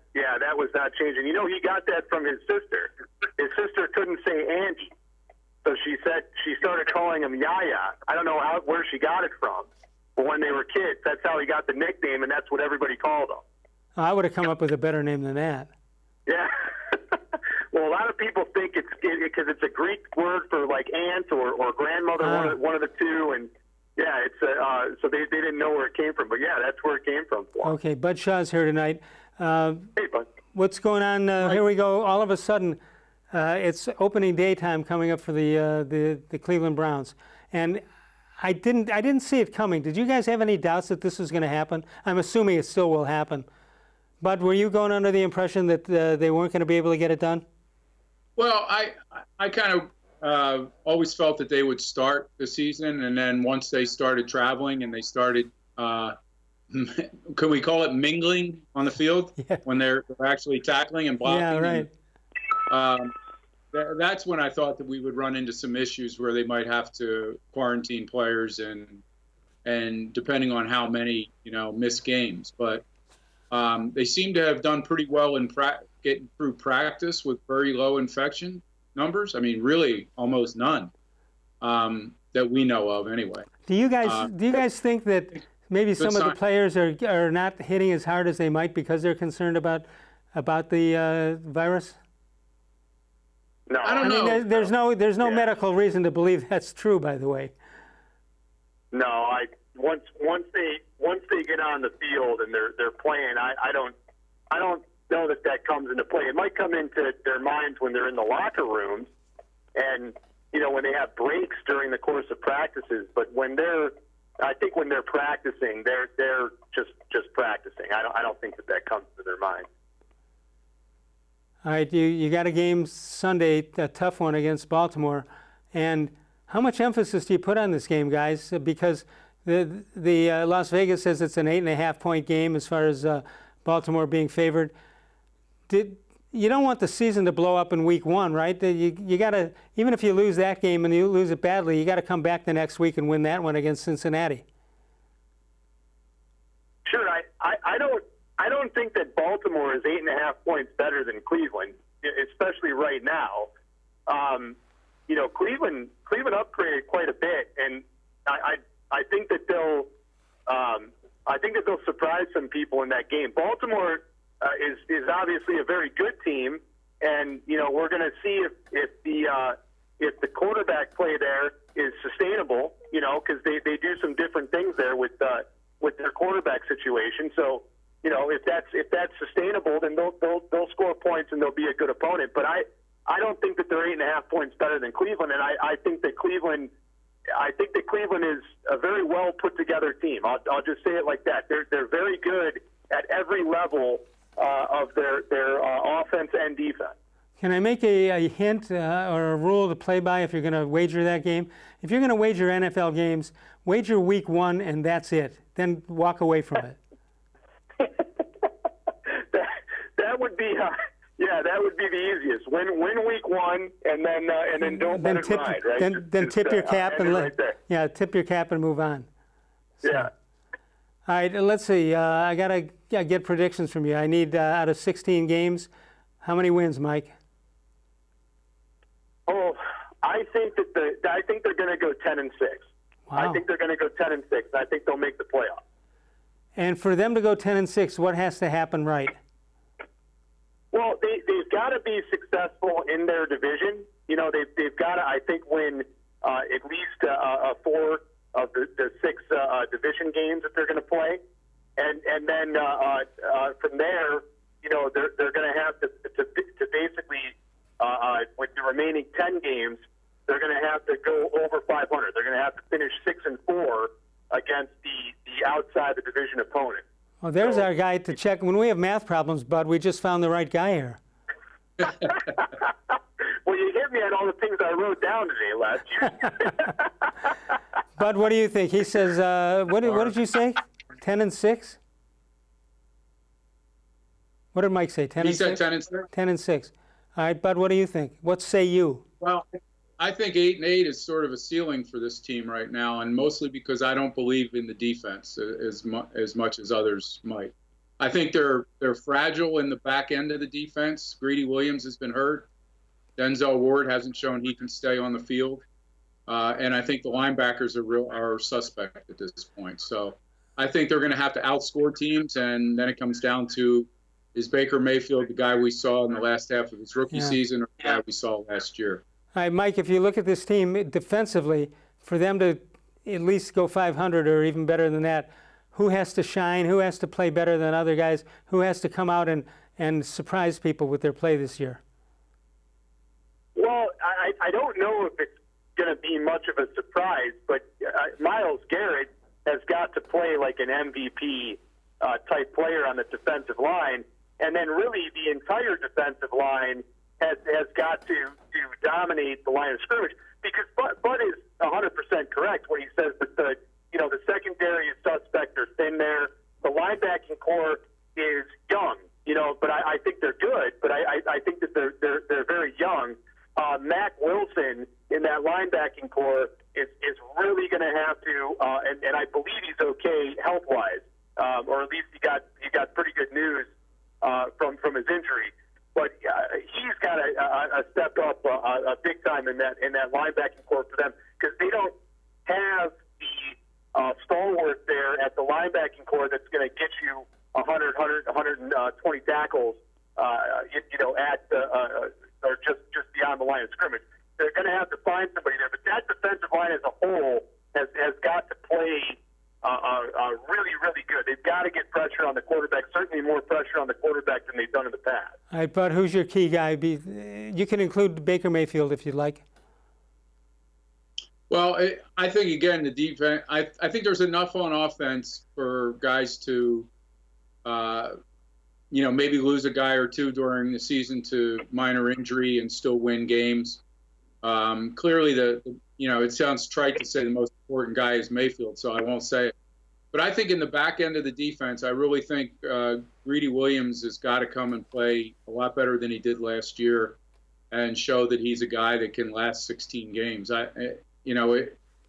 changing. You know, he got that from his sister. His sister couldn't say Angie, so she started calling him Yaya. I don't know where she got it from, but when they were kids, that's how he got the nickname, and that's what everybody called him. I would have come up with a better name than that. Yeah. Well, a lot of people think it's because it's a Greek word for like aunt or grandmother, one of the two, and yeah, it's so they didn't know where it came from, but yeah, that's where it came from. Okay, Bud Shaw's here tonight. Hey, Bud. What's going on? Here we go. All of a sudden, it's opening day time coming up for the Cleveland Browns, and I didn't see it coming. Did you guys have any doubts that this was going to happen? I'm assuming it still will happen. But were you going under the impression that they weren't going to be able to get it done? Well, I kind of always felt that they would start the season, and then once they started traveling and they started, could we call it mingling on the field? Yeah. When they're actually tackling and blocking? Yeah, right. That's when I thought that we would run into some issues where they might have to quarantine players and depending on how many miss games. But they seem to have done pretty well in getting through practice with very low infection numbers. I mean, really almost none that we know of anyway. Do you guys think that maybe some of the players are not hitting as hard as they might because they're concerned about the virus? No, I don't know. There's no medical reason to believe that's true, by the way. No, once they get on the field and they're playing, I don't know that comes into play. It might come into their minds when they're in the locker rooms and when they have breaks during the course of practices. But when they're practicing, they're just practicing. I don't think that comes to their mind. All right, you got a game Sunday, a tough one against Baltimore, and how much emphasis do you put on this game, guys? Because the Las Vegas says it's an 8.5-point game as far as Baltimore being favored. You don't want the season to blow up in week 1, right? You got to, even if you lose that game and you lose it badly, you got to come back the next week and win that one against Cincinnati. Sure, I don't think that Baltimore is 8.5 points better than Cleveland, especially right now. Cleveland upgraded quite a bit, and I think that they'll surprise some people in that game. Baltimore is obviously a very good team, and we're going to see if the quarterback play there is sustainable. Because they do some different things there with their quarterback situation. So if that's sustainable, then they'll score points and they'll be a good opponent. But I don't think that they're 8.5 points better than Cleveland, and I think that Cleveland I think that Cleveland is a very well put together team. I'll just say it like that. They're very good at every level of their offense and defense. Can I make a hint or a rule to play by if you're going to wager that game? If you're going to wager NFL games, wager week 1 and that's it. Then walk away from it. That would be that would be the easiest. Win week 1 and then don't let it ride, right? Then tip your cap and right tip your cap and move on. So. Yeah. All right, let's see. I gotta get predictions from you. I need out of 16 games, how many wins, Mike? Oh, I think they're going to go 10-6. Wow. I think they're going to go 10-6. I think they'll make the playoffs. And for them to go 10-6, what has to happen right? Well, they've got to be successful in their division. You know, they've got to, I think, win at least 4 of the 6 division games that they're going to play, and then from there, you know, they're going to have to basically with the remaining 10 games, they're going to have to go over 500. They're going to have to finish 6-4 against the outside the division opponent. Well, there's our guy to check. When we have math problems, Bud, we just found the right guy here. Well, you hit me on all the things I wrote down today, Les. Bud, what do you think? He says, what did you say? 10-6? What did Mike say? 10-6? He said 10-6. 10-6. All right, Bud, what do you think? What say you? Well, I think 8-8 is sort of a ceiling for this team right now, and mostly because I don't believe in the defense as much as others might. I think they're fragile in the back end of the defense. Greedy Williams has been hurt. Denzel Ward hasn't shown he can stay on the field. And I think the linebackers are suspect at this point. So I think they're going to have to outscore teams, and then it comes down to, is Baker Mayfield the guy we saw in the last half of his rookie season or the guy we saw last year? All right, Mike, if you look at this team defensively, for them to at least go 500 or even better than that, who has to shine? Who has to play better than other guys? Who has to come out and surprise people with their play this year? Well, I don't know if it's going to be much of a surprise, but Myles Garrett has got to play like an MVP type player on the defensive line, and then really the entire defensive line has got to dominate the line of scrimmage, because Bud is 100% correct when he says that the secondary is suspect or thin there. The linebacking core is young, but I think they're good, but I think that they're very young. Mack Wilson in that linebacking core is really going to have to, and I believe he's okay health-wise, or at least he got pretty good news from his injury. But he's got to step up big time in that linebacking core for them, because they don't have the stalwart there at the linebacking core that's going to get you 120 tackles, or just beyond the line of scrimmage. They're going to have to find somebody there. But that defensive line as a whole has got to play really, really good. They've got to get pressure on the quarterback, certainly more pressure on the quarterback than they've done in the past. All right, Bud, who's your key guy? You can include Baker Mayfield if you'd like. Well, I think, again, the defense, I think there's enough on offense for guys to, maybe lose a guy or two during the season to minor injury and still win games. Clearly, it sounds trite to say the most important guy is Mayfield, so I won't say it. But I think in the back end of the defense, I really think Greedy Williams has got to come and play a lot better than he did last year and show that he's a guy that can last 16 games.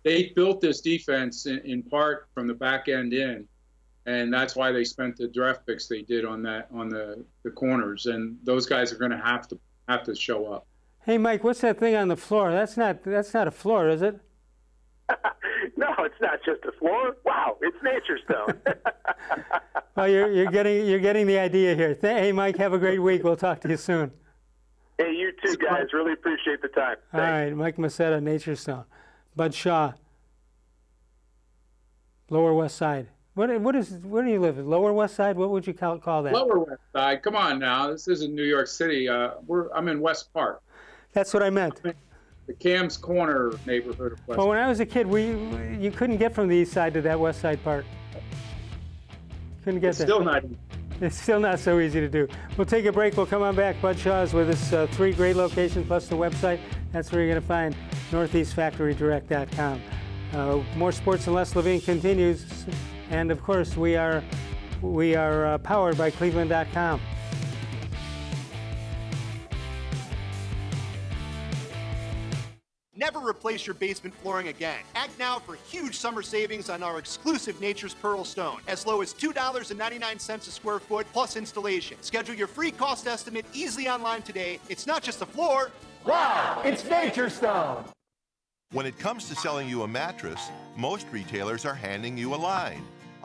They built this defense in part from the back end in, and that's why they spent the draft picks they did on the corners. And those guys are going to have to show up. Hey, Mike, what's that thing on the floor? That's not a floor, is it? No, it's not just a floor. Wow, it's Nature Stone. Well, you're getting the idea here. Hey, Mike, have a great week. We'll talk to you soon. Hey, you too, guys. Really appreciate the time. All right, Mike Macetta, Nature Stone. Bud Shaw, Lower West Side. Where do you live? Lower West Side? What would you call that? Lower West Side. Come on now. This isn't New York City. I'm in West Park. That's what I meant. the Cam's Corner neighborhood of West. Well, when I was a kid, you couldn't get from the east side to that west side part. Couldn't get there. Still not. It's still not so easy to do. We'll take a break. We'll come on back. Bud Shaw's with us. 3 great locations plus the website. That's where you're going to find northeastfactorydirect.com. More sports and less Levine continues, and of course we are powered by cleveland.com. Never replace your basement flooring again. Act now for huge summer savings on our exclusive Nature's Pearl Stone, as low as $2.99 a square foot plus installation. Schedule your free cost estimate easily online today. It's not just a floor. Wow, it's Nature Stone. When it comes to selling you a mattress, most retailers are handing you a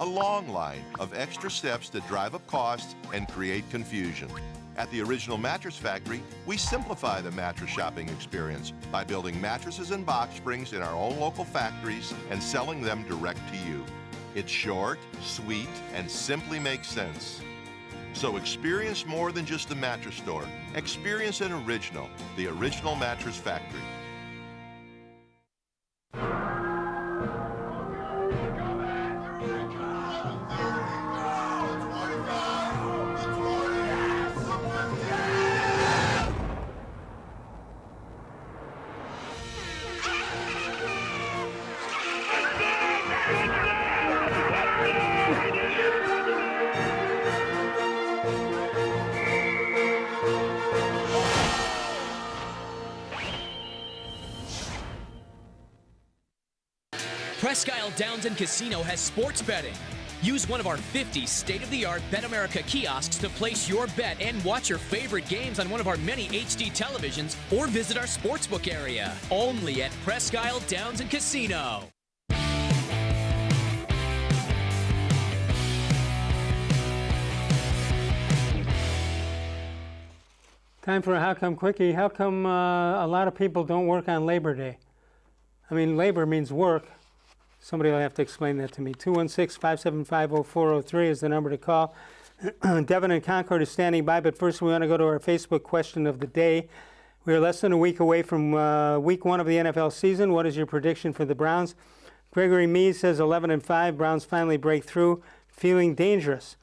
long line of extra steps that drive up costs and create confusion. At the Original Mattress Factory, we simplify the mattress shopping experience by building mattresses and box springs in our own local factories and selling them direct to you. It's short, sweet, and simply makes sense. So experience more than just a mattress store. Experience an original, the Original Mattress Factory. Presque Isle Downs and Casino has sports betting. Use one of our 50 state-of-the-art Bet America kiosks to place your bet and watch your favorite games on one of our many HD televisions, or visit our sportsbook area. Only at Presque Isle Downs and Casino. Time for a How Come Quickie. How come a lot of people don't work on Labor Day? I mean, labor means work. Somebody will have to explain that to me. 216-575-0403 is the number to call. Devin in Concord is standing by, but first we want to go to our Facebook question of the day. We are less than a week away from week 1 of the NFL season. What is your prediction for the Browns? Gregory Mees says 11-5. Browns finally break through, feeling dangerous.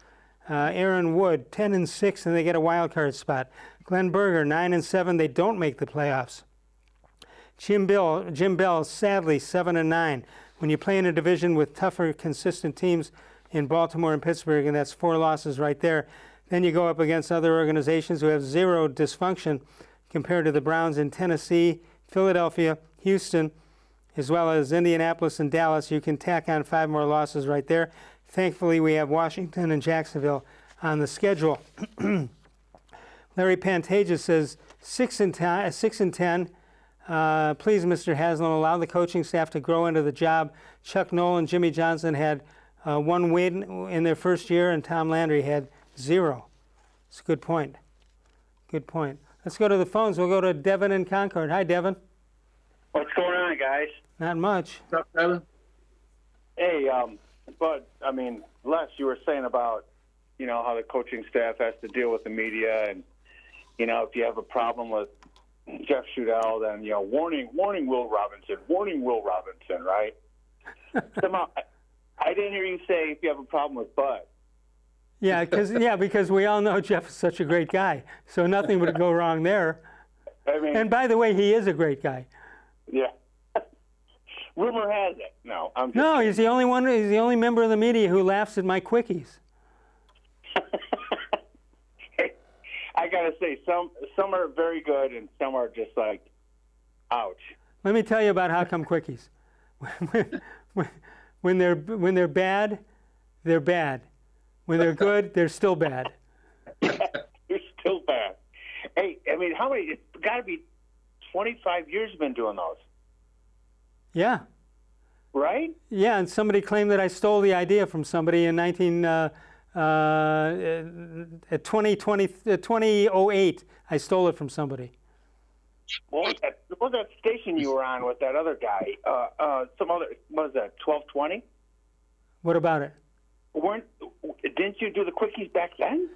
Aaron Wood, 10-6, and they get a wild card spot. Glenn Berger, 9-7. They don't make the playoffs. Jim Bell, sadly, 7-9. When you play in a division with tougher, consistent teams in Baltimore and Pittsburgh, and that's 4 losses right there, then you go up against other organizations who have zero dysfunction compared to the Browns in Tennessee, Philadelphia, Houston, as well as Indianapolis and Dallas. You can tack on 5 more losses right there. Thankfully, we have Washington and Jacksonville on the schedule. Larry Pantages says 6-10. Please, Mr. Haslam, allow the coaching staff to grow into the job. Chuck Noll and Jimmy Johnson had 1 win in their first year, and Tom Landry had 0. It's a good point. Good point. Let's go to the phones. We'll go to Devin in Concord. Hi, Devin. What's going on, guys? Not much. What's up, Devin? Hey, Bud, I mean, Les, you were saying about, how the coaching staff has to deal with the media, and, if you have a problem with Jeff Shudell, then, warning Will Robinson, right? Somehow, I didn't hear you say if you have a problem with Bud. Yeah, because we all know Jeff is such a great guy, so nothing would go wrong there. I mean, and by the way, he is a great guy. Yeah. Rumor has it. No, I'm just No, kidding. he's the only one. He's the only member of the media who laughs at my quickies. I gotta say, some are very good, and some are just like, ouch. Let me tell you about How Come Quickies. When they're bad, they're bad. When they're good, they're still bad. They're still bad. Hey, I mean, how many? It's got to be 25 years you've been doing those. Yeah. Right? Yeah, and somebody claimed that I stole the idea from somebody in 2008. I stole it from somebody. What was that station you were on with that other guy? What was that, 1220? What about it? Didn't you do the quickies back then?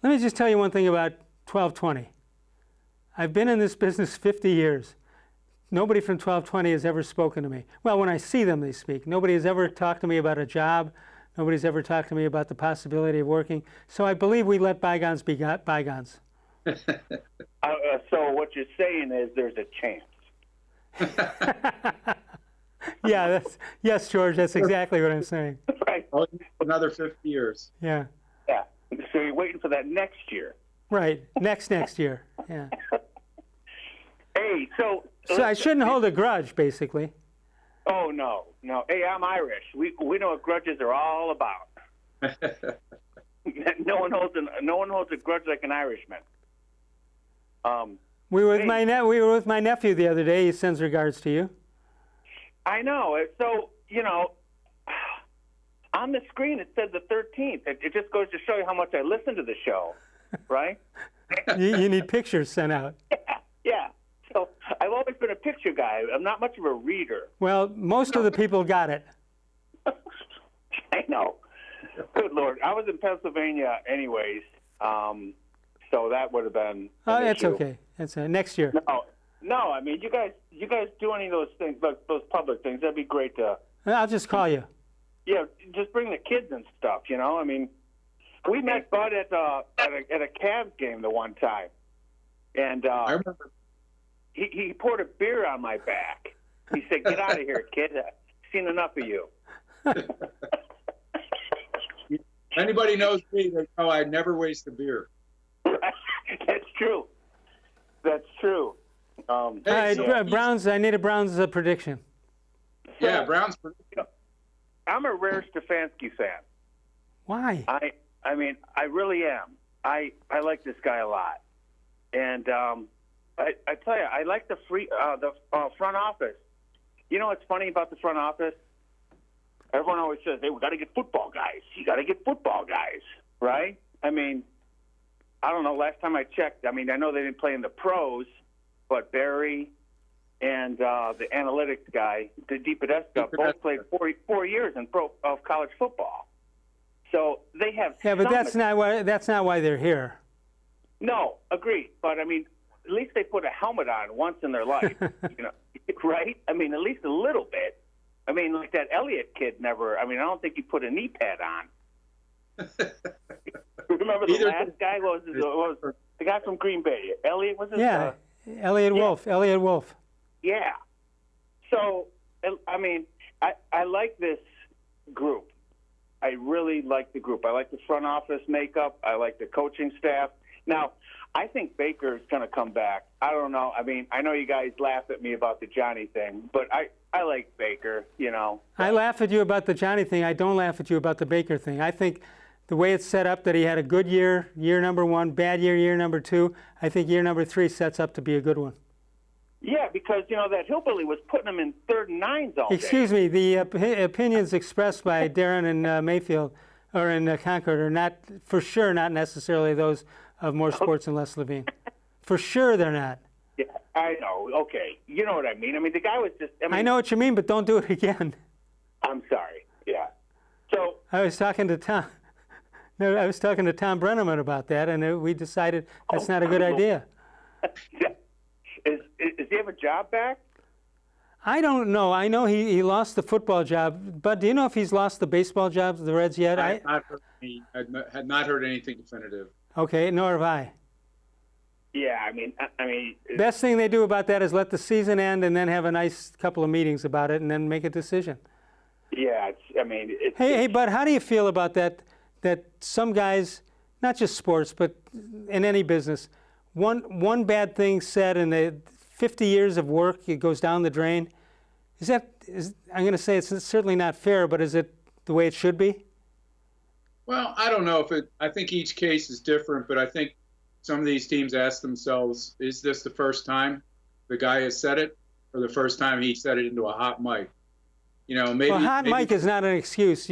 Let me just tell you one thing about 1220. I've been in this business 50 years. Nobody from 1220 has ever spoken to me. Well, when I see them, they speak. Nobody has ever talked to me about a job. Nobody's ever talked to me about the possibility of working. So I believe we let bygones be bygones. So what you're saying is there's a chance. Yeah, yes, George, that's exactly what I'm saying. Right. Another 50 years. Yeah. Yeah. So you're waiting for that next year. Right. Next year. Yeah. Hey, so I shouldn't hold a grudge, basically. Oh no. Hey, I'm Irish. We know what grudges are all about. No one holds a grudge like an Irishman. We were with my nephew the other day. He sends regards to you. I know. So on the screen it said the 13th. It just goes to show you how much I listen to the show, right? You need pictures sent out. Yeah. So I've always been a picture guy. I'm not much of a reader. Well, most of the people got it. I know. Good Lord. I was in Pennsylvania anyways, so that would have been That's issue. okay. That's next year. No, I mean, you guys do any of those things, like those public things, that'd be great to... I'll just call you. Yeah, just bring the kids and stuff, you know? I mean, we met Bud at a Cavs game the one time, and I remember. He poured a beer on my back. He said, "Get out of here, kid. I've seen enough of you." Anybody knows me, they know I never waste a beer. That's true. That's true. All right, Browns. I need a Browns prediction. Yeah, Browns prediction. I'm a rare Stefanski fan. Why? I mean, I really am. I like this guy a lot, and I tell you, I like the front office. You know what's funny about the front office? Everyone always says, "Hey, we got to get football guys. You got to get football guys, right?" I mean, I don't know. Last time I checked, I mean, I know they didn't play in the pros, but Barry and the analytics guy, the DiPodesta, both played 4 years in college football. So they have. Yeah, but that's not why they're here. No, agreed. But I mean, at least they put a helmet on once in their life, you know, right? I mean, at least a little bit. I mean, like that Elliott kid never. I mean, I don't think he put a knee pad on. Remember the last guy was the guy from Green Bay? Elliott was his. Yeah, Elliott Wolf. Elliott Wolf. Yeah. So I mean, I like this group. I really like the group. I like the front office makeup. I like the coaching staff. Now, I think Baker's going to come back. I don't know. I mean, I know you guys laugh at me about the Johnny thing, but I like Baker, you know. I laugh at you about the Johnny thing. I don't laugh at you about the Baker thing. I think the way it's set up, that he had a good year number one, bad year number two, I think year number three sets up to be a good one. Yeah, because, you know, that hillbilly was putting him in 3rd and 9s all day. Excuse me, the opinions expressed by Darren and Mayfield or in Concord are not, for sure, not necessarily those of More Sports and Less Levine. For sure they're not. Yeah, I know. Okay. You know what I mean. I mean, the guy was just... I know what you mean, but don't do it again. I'm sorry. Yeah. So... I was talking to Tom Brenneman about that, and we decided that's not a good idea. Does he have a job back? I don't know. I know he lost the football job, but do you know if he's lost the baseball job, the Reds, yet? I had not heard anything definitive. Okay, nor have I. Yeah, I mean, best thing they do about that is let the season end and then have a nice couple of meetings about it and then make a decision. Yeah, Hey, Bud, how do you feel about that? That some guys, not just sports, but in any business, one bad thing said in the 50 years of work, it goes down the drain. I'm going to say it's certainly not fair, but is it the way it should be? Well, I don't know I think each case is different, but I think some of these teams ask themselves, is this the first time the guy has said it, or the first time he said it into a hot mic? You know, maybe. Well, hot mic is not an excuse.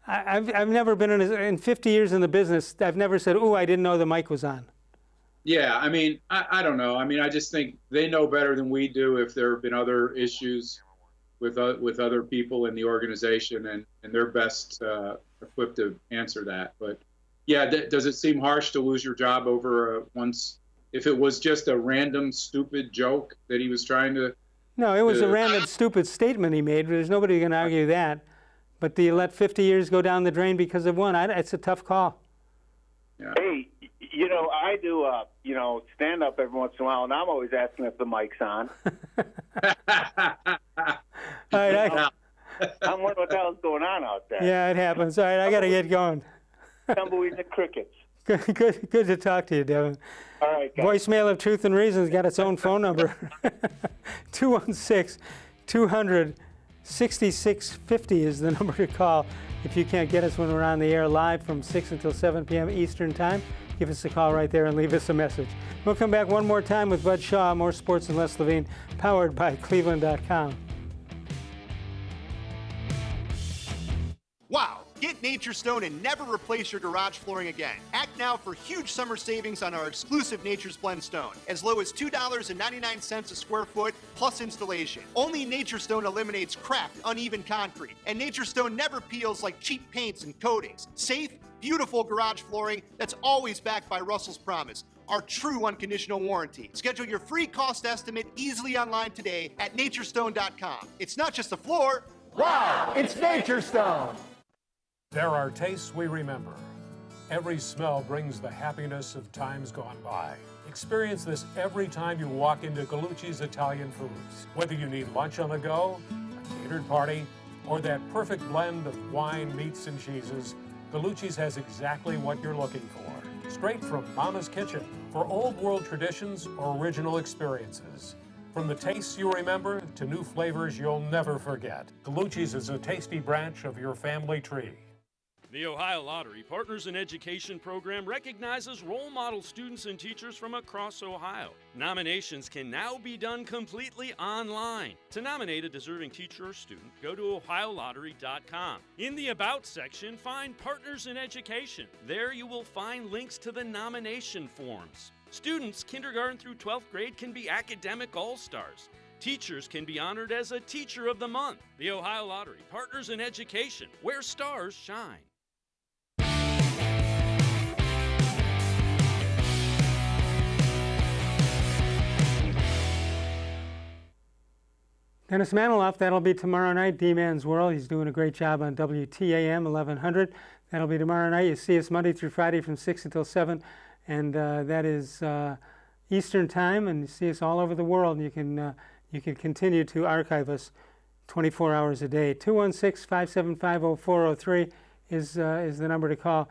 I've never been in 50 years in the business. I've never said, "Oh, I didn't know the mic was on." Yeah, I mean, I don't know. I mean, I just think they know better than we do if there have been other issues with other people in the organization, and they're best equipped to answer that. But yeah, does it seem harsh to lose your job over once if it was just a random stupid joke that he was trying to. No, it was a random stupid statement he made. There's nobody going to argue that. But do you let 50 years go down the drain because of one? It's a tough call. Yeah. Hey, I do, stand up every once in a while, and I'm always asking if the mic's on. All right, I'm wondering what the hell's going on out there. yeah, it happens. All right, I got to get going. Tumbleweeds and crickets. Good to talk to you, Devin. All right, guys. Voicemail of Truth and Reason's got its own phone number. 216-200-6650 is the number to call. If you can't get us when we're on the air live from 6 until 7 p.m. Eastern Time, give us a call right there and leave us a message. We'll come back one more time with Bud Shaw, more sports and Les Levine, powered by cleveland.com. Wow! Get Nature Stone and never replace your garage flooring again. Act now for huge summer savings on our exclusive Nature's Blend stone, as low as $2.99 a square foot plus installation. Only Nature Stone eliminates cracked, uneven concrete, and Nature Stone never peels like cheap paints and coatings. Safe, beautiful garage flooring that's always backed by Russell's Promise, our true unconditional warranty. Schedule your free cost estimate easily online today at naturestone.com. It's not just a floor. Wow, it's Nature Stone. There are tastes we remember. Every smell brings the happiness of times gone by. Experience this every time you walk into Gallucci's Italian Foods. Whether you need lunch on the go, a catered party, or that perfect blend of wine, meats, and cheeses, Gallucci's has exactly what you're looking for. Straight from Mama's Kitchen for old world traditions or original experiences. From the tastes you remember to new flavors you'll never forget. Gallucci's is a tasty branch of your family tree. The Ohio Lottery Partners in Education program recognizes role model students and teachers from across Ohio. Nominations can now be done completely online. To nominate a deserving teacher or student, go to ohiolottery.com. In the About section, find Partners in Education. There you will find links to the nomination forms. Students, kindergarten through 12th grade, can be academic all-stars. Teachers can be honored as a Teacher of the Month. The Ohio Lottery Partners in Education, where stars shine. Dennis Maniloff, that'll be tomorrow night, D-Man's World. He's doing a great job on WTAM 1100. That'll be tomorrow night. You see us Monday through Friday from 6 until 7, and that is Eastern Time, and you see us all over the world. You can continue to archive us 24 hours a day. 216-575-0403 is the number to call.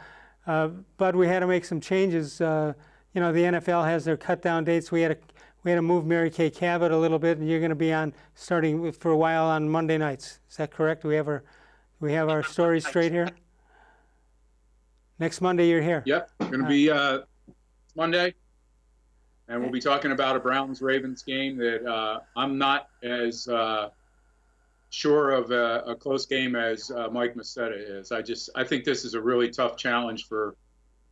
But we had to make some changes. The NFL has their cut-down dates. We had to move Mary Kay Cabot a little bit, and you're going to be on starting for a while on Monday nights. Is that correct? Do we have our stories straight here? Next Monday you're here. Yep, going to be Monday, and we'll be talking about a Browns-Ravens game that I'm not as sure of a close game as Mike Masetta is. I think this is a really tough challenge for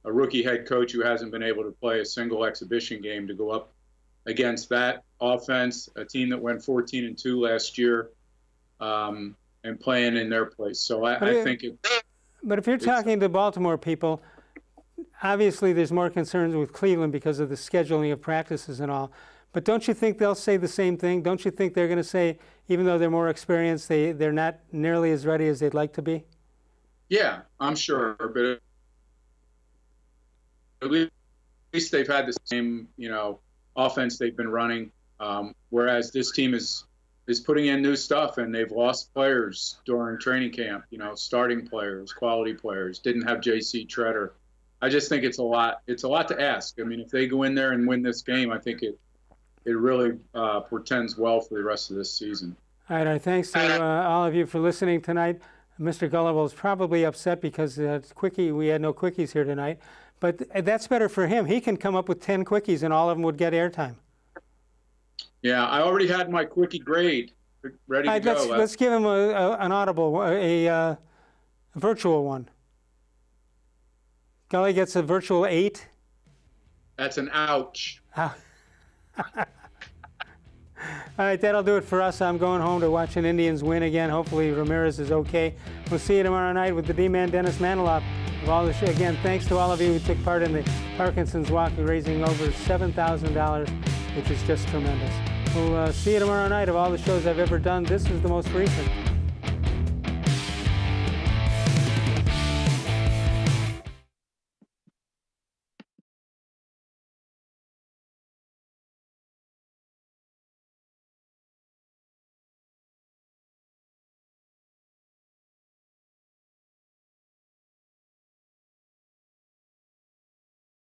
a rookie head coach who hasn't been able to play a single exhibition game to go up against that offense, a team that went 14-2 last year, and playing in their place. So I think it. But if you're talking to Baltimore people, obviously there's more concerns with Cleveland because of the scheduling of practices and all. But don't you think they'll say the same thing? Don't you think they're going to say, even though they're more experienced, they're not nearly as ready as they'd like to be? Yeah, I'm sure. But at least they've had the same, offense they've been running. Whereas this team is putting in new stuff, and they've lost players during training camp. Starting players, quality players. Didn't have J.C. Treader. I just think it's a lot. It's a lot to ask. I mean, if they go in there and win this game, I think it really portends well for the rest of this season. All right. Thanks to all of you for listening tonight. Mr. Gullible is probably upset because we had no quickies here tonight. But that's better for him. He can come up with 10 quickies, and all of them would get airtime. Yeah, I already had my quickie grade ready to go. Let's give him an audible, a virtual one. Gully gets a virtual 8. That's an ouch. All right, that'll do it for us. I'm going home to watch an Indians win again. Hopefully Ramirez is okay. We'll see you tomorrow night with the D-Man Dennis Maniloff. Of all the again, thanks to all of you who took part in the Parkinson's Walk, raising over $7,000, which is just tremendous. We'll see you tomorrow night. Of all the shows I've ever done, this is the most recent.